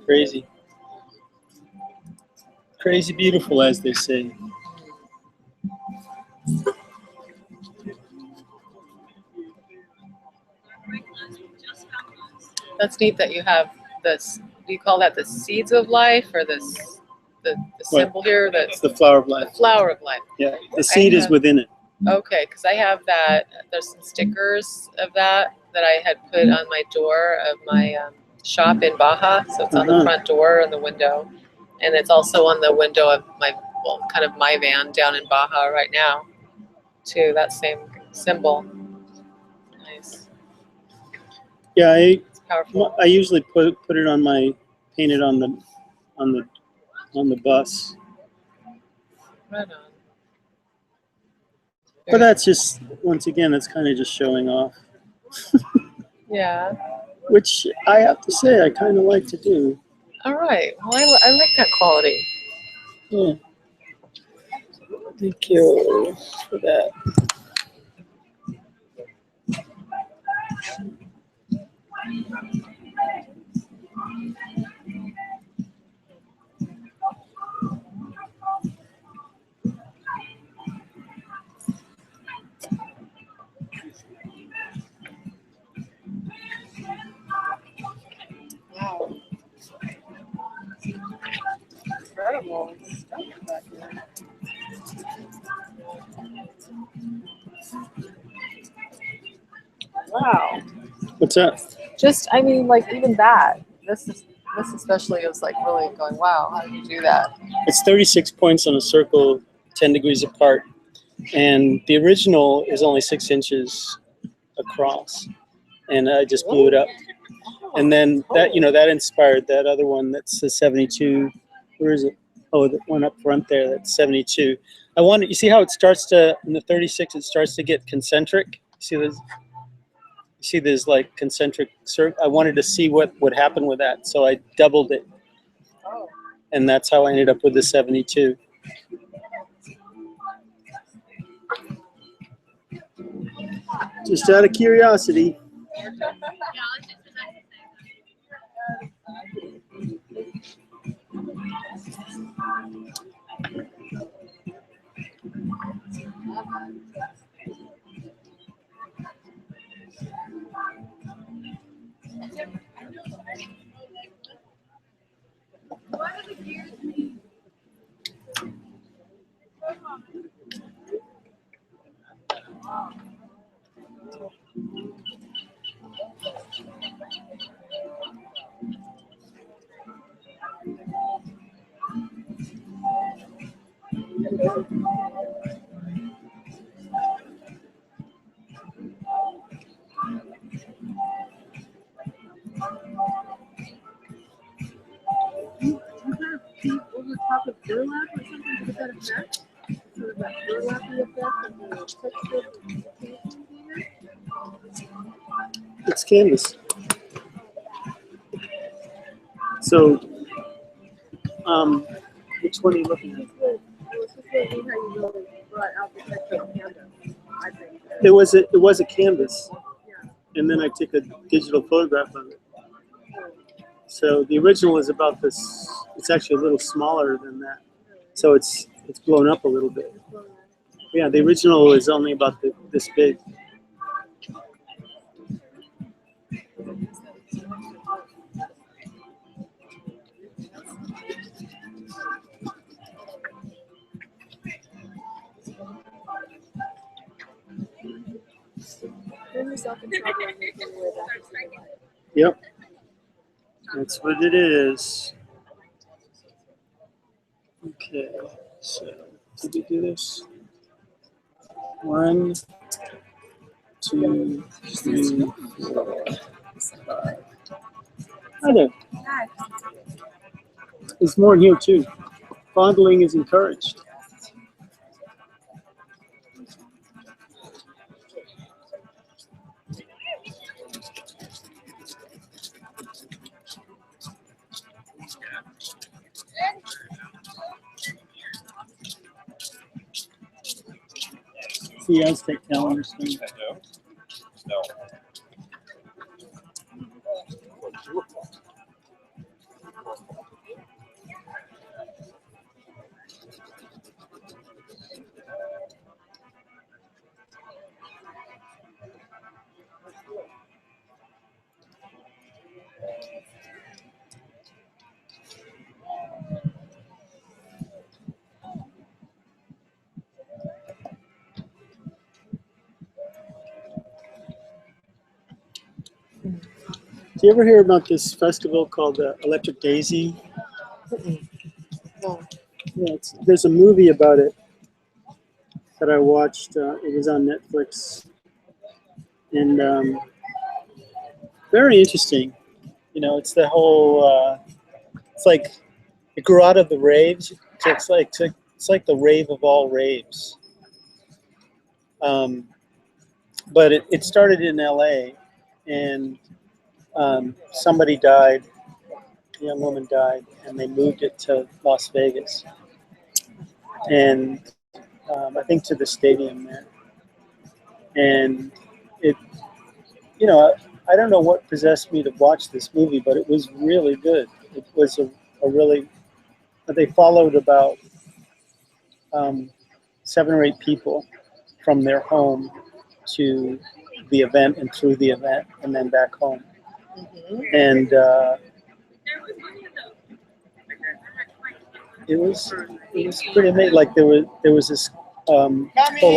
[SPEAKER 1] Crazy. Crazy beautiful, as they say.
[SPEAKER 5] That's neat that you have this. Do you call that the seeds of life, or this the symbol here?
[SPEAKER 1] It's
[SPEAKER 5] That's
[SPEAKER 1] the flower of
[SPEAKER 5] the
[SPEAKER 1] life.
[SPEAKER 5] flower of life.
[SPEAKER 1] Yeah, the seed is within it.
[SPEAKER 5] Okay, because I have that. There's some stickers of that I had put on my door of my shop in Baja. So it's on the front door and the window, and it's also on the window of my, well, kind of my van down in Baja right now, too. That same symbol. Nice.
[SPEAKER 1] Yeah,
[SPEAKER 5] It's powerful.
[SPEAKER 1] I usually put it on my, paint it on the bus.
[SPEAKER 5] Right on.
[SPEAKER 1] But that's just, once again, that's kind of just showing off.
[SPEAKER 5] Yeah.
[SPEAKER 1] Which I have to say, I kind of like to do.
[SPEAKER 5] All right. Well, I like that quality.
[SPEAKER 1] Yeah. Thank you for that.
[SPEAKER 5] Wow. Incredible stuff back here. Wow.
[SPEAKER 1] What's that?
[SPEAKER 5] Just, I mean, like even that. This especially is like really going, wow, how did you do that?
[SPEAKER 1] It's 36 points on a circle, 10 degrees apart. And the original is only 6 inches across. And I just blew it up. And then that, you know, that inspired that other one that's the 72. Where is it? Oh, the one up front there, that's 72. I wanted, you see how it starts to, in the 36, it starts to get concentric? See there's like concentric circle. I wanted to see what would happen with that. So I doubled it. And that's how I ended up with the 72. Just out of curiosity.
[SPEAKER 6] Over top of burlap or something to get that effect? Sort of that burlappy effect of the texture of the painting here?
[SPEAKER 1] It's canvas. So, which one are you looking at?
[SPEAKER 6] Well, it's just really neat how you really brought out the texture of canvas, I think.
[SPEAKER 1] It was a canvas, and then I took a digital photograph of it. So the original is about this. It's actually a little smaller than that. So it's blown up a little bit. Yeah, the original is only about this big.
[SPEAKER 6] Turn yourself in trouble and make your way back into the light.
[SPEAKER 1] Yep, that's what it is. Okay, so did we do this? 1, 2, 3, 4, 5. Hi there. There's more in here too. Fondling is encouraged. See the Aztec calendar thing.
[SPEAKER 3] No.
[SPEAKER 1] Do you ever hear about this festival called Electric Daisy?
[SPEAKER 5] No.
[SPEAKER 1] Yeah, there's a movie about it that I watched. It was on Netflix, and very interesting. You know, it's the whole. It's like it grew out of the raves. It's like the rave of all raves. But it started in LA, and somebody died. A young woman died, and they moved it to Las Vegas, and I think to the stadium there. And it, you know, I don't know what possessed me to watch this movie, but it was really good. It was a really. They followed about 7 or 8 people from their home to the event and through the event and then back home. And it was pretty amazing. Like there was this whole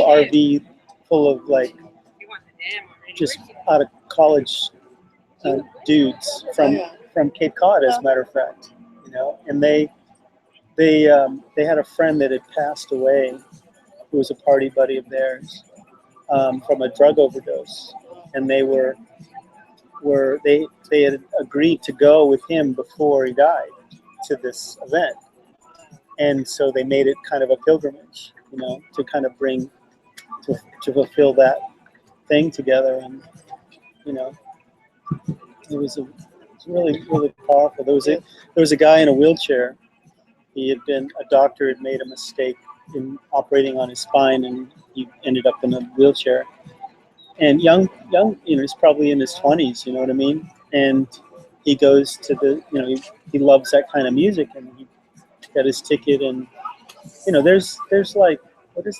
[SPEAKER 1] RV full of like just out of college dudes from Cape Cod, as a matter of fact, you know. And they had a friend that had passed away, who was a party buddy of theirs, from a drug overdose, and they had agreed to go with him before he died to this event, and so they made it kind of a pilgrimage, you know, to kind of bring to fulfill that thing together. And you know, it was really powerful. There was a guy in a wheelchair. A doctor had made a mistake in operating on his spine, and he ended up in a wheelchair. And young, you know, he's probably in his 20s, you know what I mean? And he goes to he loves that kind of music, and he got his ticket. And you know, there's like, what is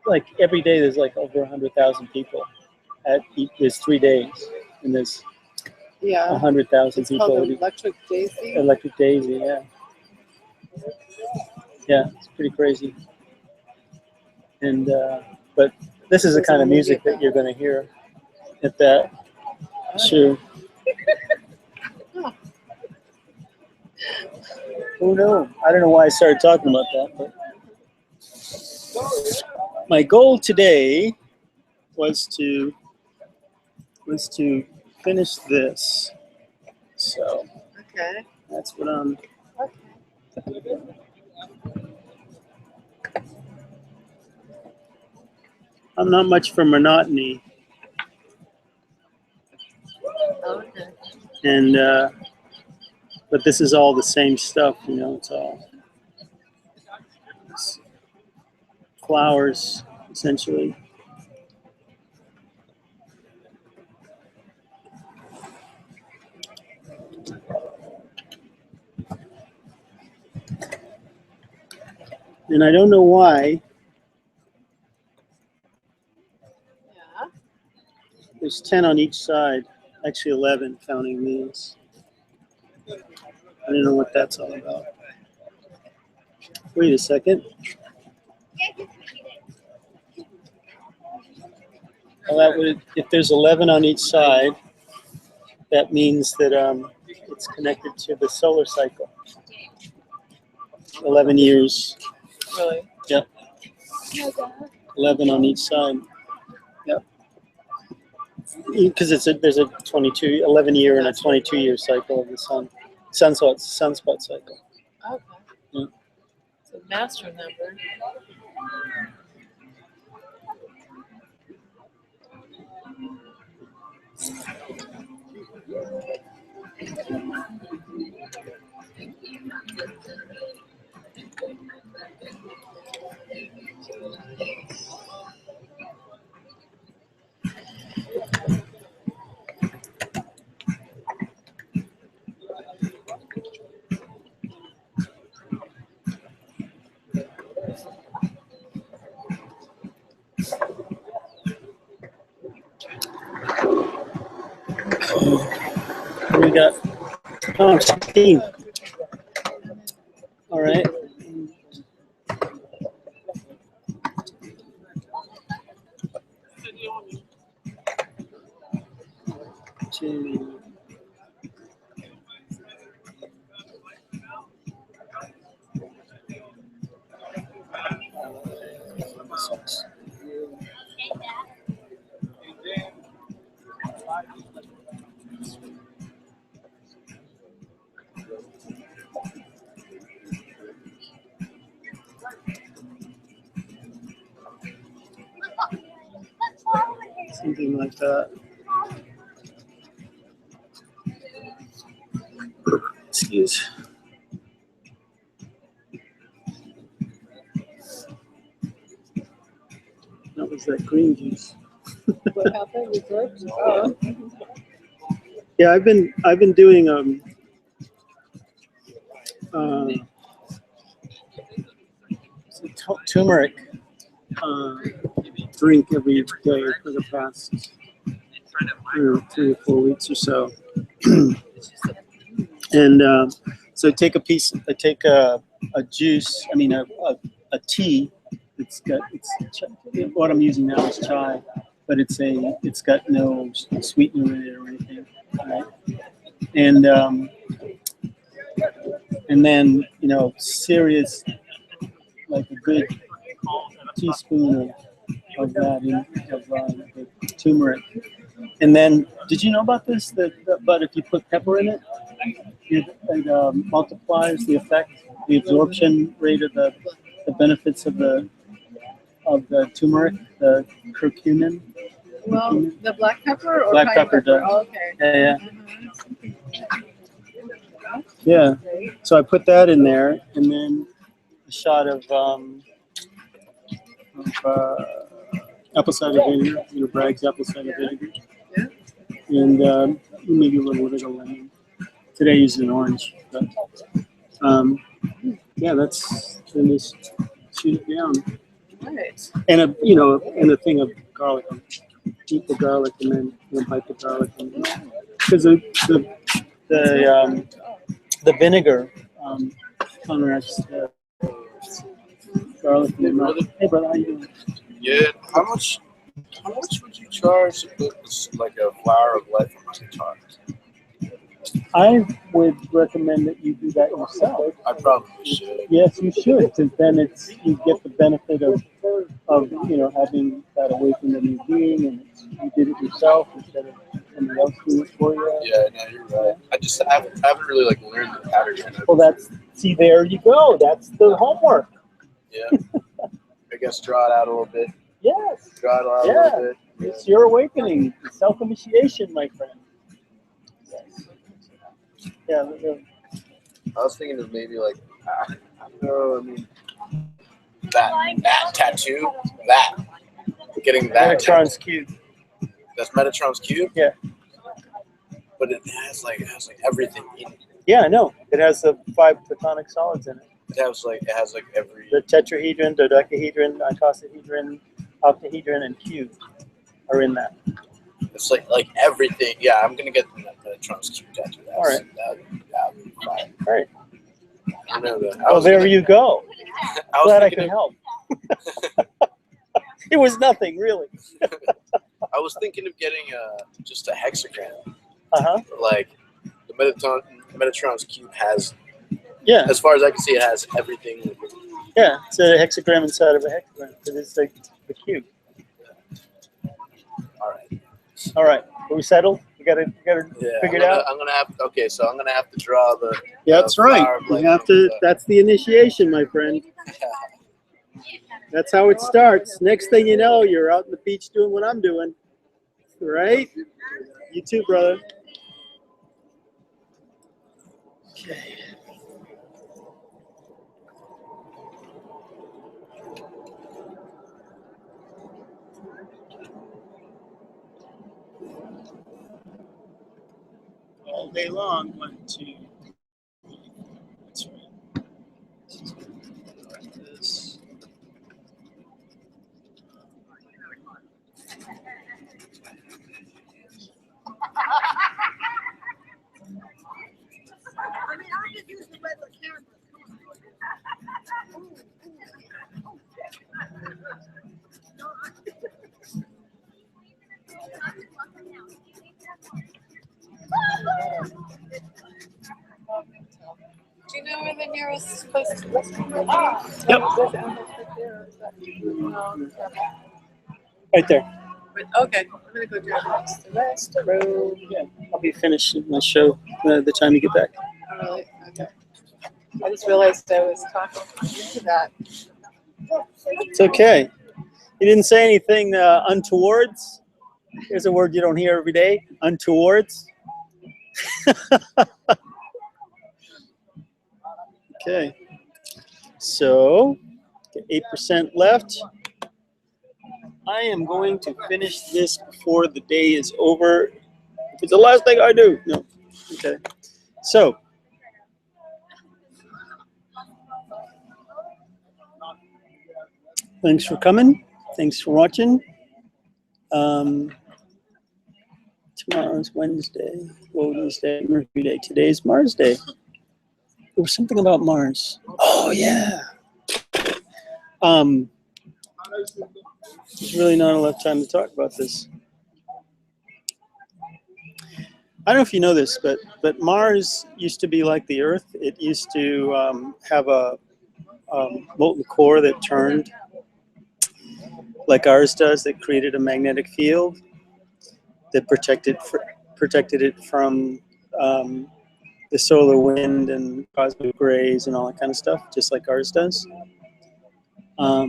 [SPEAKER 1] like every day there's like over 100,000 people there's 3 days, and there's 100,000 people.
[SPEAKER 5] Called Electric Daisy.
[SPEAKER 1] Electric Daisy, yeah. Yeah, it's pretty crazy. And but this is the kind of music that you're going to hear at that show. Oh no, I don't know why I started talking about that, but my goal today was to finish this. So
[SPEAKER 5] Okay.
[SPEAKER 1] that's what I'm. I'm not much for monotony,
[SPEAKER 5] Okay.
[SPEAKER 1] and but this is all the same stuff, you know. It's flowers, essentially. And I don't know why.
[SPEAKER 5] Yeah.
[SPEAKER 1] There's 10 on each side, actually 11 counting these. I don't know what that's all about. Wait a second. Well, that would, if there's 11 on each side, that means that it's connected to the solar cycle. 11 years.
[SPEAKER 5] Really?
[SPEAKER 1] Yep. 11 on each side. Yep. Because there's a 11-year and a 22-year cycle of the sunspot cycle.
[SPEAKER 5] Okay.
[SPEAKER 1] Yeah.
[SPEAKER 5] So master number.
[SPEAKER 1] We got 16. All right. Two. Something like that. Excuse. That was that green juice.
[SPEAKER 6] What happened? We worked? Oh.
[SPEAKER 1] Yeah, I've been doing turmeric drink every day for the past 3 or 4 weeks or so. And so I take a juice. I mean a tea. It's what I'm using now is chai, but it's got no sweetener in it or anything. Right? And then serious, like a good teaspoon of that of turmeric. And then, did you know about this? But if you put pepper in it, it multiplies the effect, the absorption rate of the benefits of the turmeric, the curcumin.
[SPEAKER 5] Well, the black pepper or
[SPEAKER 1] Black
[SPEAKER 5] cayenne
[SPEAKER 1] pepper does.
[SPEAKER 5] Oh, okay.
[SPEAKER 1] Yeah. Yeah. So I put that in there, and then a shot of apple cider vinegar, Bragg's apple cider vinegar, and maybe a little bit of lemon. Today I used an orange, but yeah, that's then just shoot it down.
[SPEAKER 5] Right.
[SPEAKER 1] And a thing of garlic. Eat the garlic and then bite the garlic, because the vinegar counteracts the garlic. Hey brother, how you doing?
[SPEAKER 7] Yeah. How much would you charge to put like a flower of life on my guitar?
[SPEAKER 1] I would recommend that you do that yourself.
[SPEAKER 7] I probably should.
[SPEAKER 1] Yes, you should, because then you get the benefit of having that away from the new being, and you did it yourself instead of somebody else doing it for you.
[SPEAKER 7] Yeah, no, you're right. I haven't really like learned the pattern.
[SPEAKER 1] Well, there you go. That's the homework.
[SPEAKER 7] Yeah. I guess draw it out a little bit.
[SPEAKER 1] Yes.
[SPEAKER 7] Draw it out a little bit. Yeah.
[SPEAKER 1] It's your awakening, self-initiation, my friend. Yes. Yeah.
[SPEAKER 7] I was thinking of maybe like, I don't know, I mean, that tattoo, getting that
[SPEAKER 1] Metatron's cube.
[SPEAKER 7] That's Metatron's cube?
[SPEAKER 1] Yeah.
[SPEAKER 7] But it has like everything in it.
[SPEAKER 1] Yeah, I know. It has the 5 platonic solids in it.
[SPEAKER 7] It has like every.
[SPEAKER 1] The tetrahedron, dodecahedron, icosahedron, octahedron, and cube are in that.
[SPEAKER 7] It's like everything. Yeah, I'm gonna get the Metatron's cube tattoo.
[SPEAKER 1] All right.
[SPEAKER 7] That would be fine.
[SPEAKER 1] All right.
[SPEAKER 7] I know that.
[SPEAKER 1] Well, there you go. Glad I could
[SPEAKER 7] of,
[SPEAKER 1] help. It was nothing, really.
[SPEAKER 7] I was thinking of getting just a hexagram.
[SPEAKER 1] Uh-huh.
[SPEAKER 7] Like the Metatron's cube has.
[SPEAKER 1] Yeah.
[SPEAKER 7] As far as I can see, it has everything
[SPEAKER 1] Yeah, it's a hexagram inside of a hexagram. It is like the cube.
[SPEAKER 7] All right.
[SPEAKER 1] All right, are we settled? You gotta
[SPEAKER 7] Yeah,
[SPEAKER 1] figure it out.
[SPEAKER 7] I'm gonna have. Okay, so I'm gonna have to draw the.
[SPEAKER 1] Yeah, that's right.
[SPEAKER 7] flower
[SPEAKER 1] You
[SPEAKER 7] blade
[SPEAKER 1] have
[SPEAKER 7] of
[SPEAKER 1] to.
[SPEAKER 7] the-
[SPEAKER 1] That's the initiation, my friend. That's how it starts. Next thing you know, you're out on the beach doing what I'm doing. Right? You too, brother. Okay. All day long. 1, 2, 3, 4. That's right. This.
[SPEAKER 5] Do you know where the nearest place to restroom is?
[SPEAKER 1] Yep.
[SPEAKER 5] There's Amherst right there, or is that- no,
[SPEAKER 1] Right there.
[SPEAKER 5] but okay, I'm gonna go do the restroom.
[SPEAKER 1] Yeah, I'll be finished my show by the time you get back.
[SPEAKER 5] Oh, really? Okay. I just realized I was talking into that.
[SPEAKER 1] It's okay. You didn't say anything untowards. Here's a word you don't hear every day. Untowards. Okay. So, 8% left. I am going to finish this before the day is over. If it's the last thing I do. No. Okay. So, thanks for coming. Thanks for watching. Tomorrow's Wednesday, Wednesday, Mercury Day. Today's Mars Day. There was something about Mars. Oh yeah. There's really not enough time to talk about this. I don't know if you know this, but Mars used to be like the Earth. It used to have a molten core that turned like ours does. That created a magnetic field that protected it from the solar wind and cosmic rays and all that kind of stuff, just like ours does. But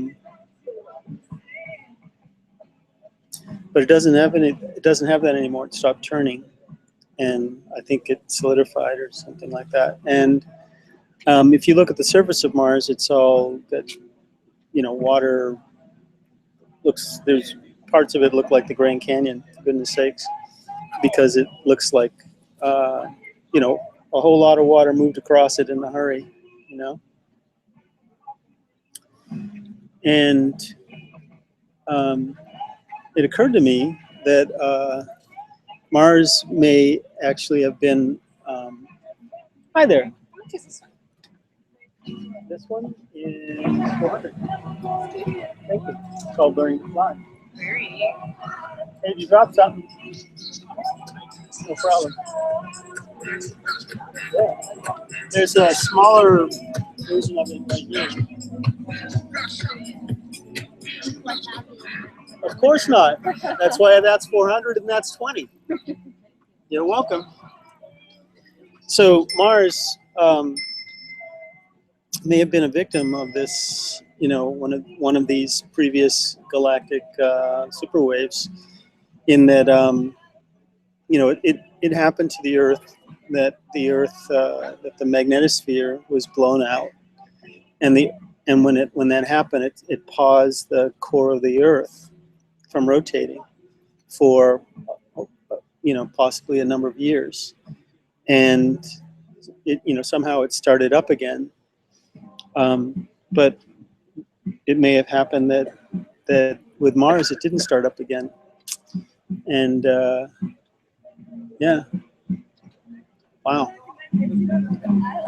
[SPEAKER 1] it doesn't have any. It doesn't have that anymore. It stopped turning, and I think it solidified or something like that. And if you look at the surface of Mars, it's all that, water. There's parts of it look like the Grand Canyon. For goodness sakes, because it looks like, a whole lot of water moved across it in a hurry, And it occurred to me that Mars may actually have been. Hi there. This one is 400. Thank you. It's called Learning to Fly. Hey, if you drop something, no problem. Yeah. There's a smaller version of it right here. Of course not. That's why that's 400 and that's 20. You're welcome. So Mars may have been a victim of this, one of these previous galactic superwaves, in that it happened to the Earth that that the magnetosphere was blown out, and when that happened, it paused the core of the Earth from rotating for possibly a number of years, and somehow it started up again. But it may have happened that with Mars it didn't start up again, and yeah, wow,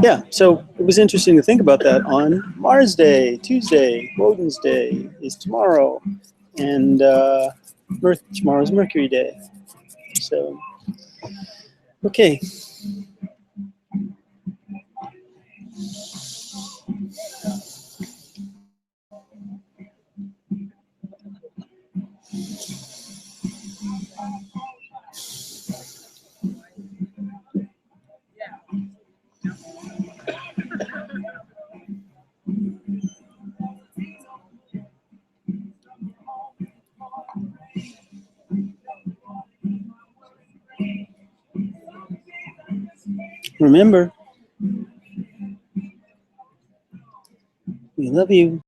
[SPEAKER 1] yeah. So it was interesting to think about that on Mars Day. Tuesday, Woden's Day is tomorrow, and tomorrow's Mercury Day. So okay. Remember, we love you.